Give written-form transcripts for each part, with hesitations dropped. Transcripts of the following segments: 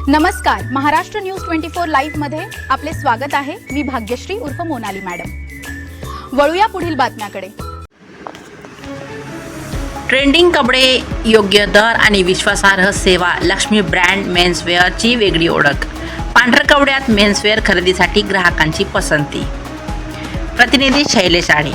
नमस्कार, Maharashtra news 24 live मध्ये आपले स्वागत आहे। मी भाग्यश्री उर्फ मोनाली मॅडम। वळूया पुढील बातम्याकडे। ट्रेंडिंग कपडे, योग्य दर आणि विश्वासार्ह सेवा, लक्ष्मी ब्रँड मेन्सवेअरची वेगळी ओळख। पांढर कवड्यात मेन्सवेअर खरेदीसाठी ग्राहकांची पसंती। प्रतिनिधी शैलेश आडे।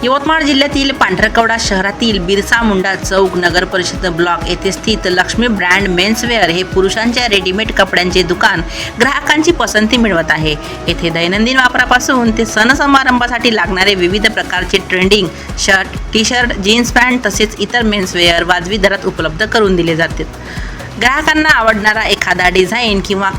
यवतमाळ जिल्ह्यातील पांढरकवडा शहरातील बिरसा मुंडा चौक नगर परिषद ब्लॉक येथे स्थित लक्ष्मी ब्रँड मेन्सवेअर हे पुरुषांच्या रेडीमेड कपड्यांचे दुकान ग्राहकांची पसंती मिळवत आहे। येथे दैनंदिन वापरापासून ते सण समारंभासाठी लागणारे विविध प्रकारचे trending shirt, T shirt, jeans pant तसेच इतर मेन्सवेअर वाजवी दरात उपलब्ध करून दिले जातात। ग्राहकांना आवडणारा एखादा डिझाईन किंवा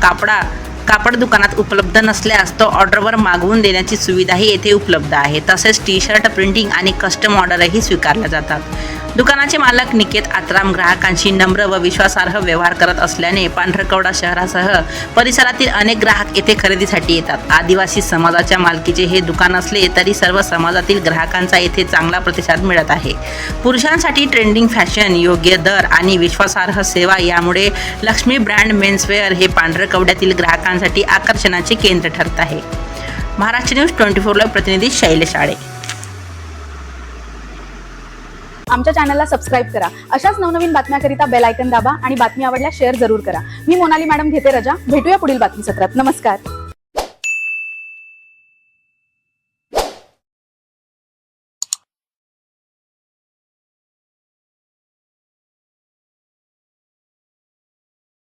कापड दुकानात उपलब्ध नसल्यास तो ऑर्डरवर मागवून देण्याची सुविधाही येथे उपलब्ध आहे। तसेच टी शर्ट प्रिंटिंग आणि कस्टम ऑर्डरही स्वीकारल्या जातात। दुकानाचे मालक निकेत आत्राम ग्राहकांशी नम्र व विश्वासार्ह व्यवहार करत असल्याने पांढरकवडा शहरासह परिसरातील अनेक ग्राहक येथे खरेदीसाठी येतात। आदिवासी समाजाच्या मालकीचे हे दुकान असले तरी सर्व समाजातील ग्राहकांचा येथे चांगला प्रतिसाद मिळत आहे। पुरुषांसाठी ट्रेंडिंग फॅशन, योग्य दर आणि विश्वासार्ह सेवा यामुळे लक्ष्मी ब्रँड मेन्सवेअर हे पांढरकवड्यातील ग्राहकांसाठी आकर्षणाचे केंद्र ठरत आहे। महाराष्ट्र न्यूज 24 लाईव्ह प्रतिनिधी शैलेश आडे। आमच्या चॅनलला सबस्क्राइब करा। अशाच नवनवीन बातम्याकरिता बेल आयकॉन दाबा आणि बातमी आवडल्यास शेअर जरूर करा। मी मोनाली मॅडम घेते रजा। भेटूया पुढील बातमी सत्रात। नमस्कार।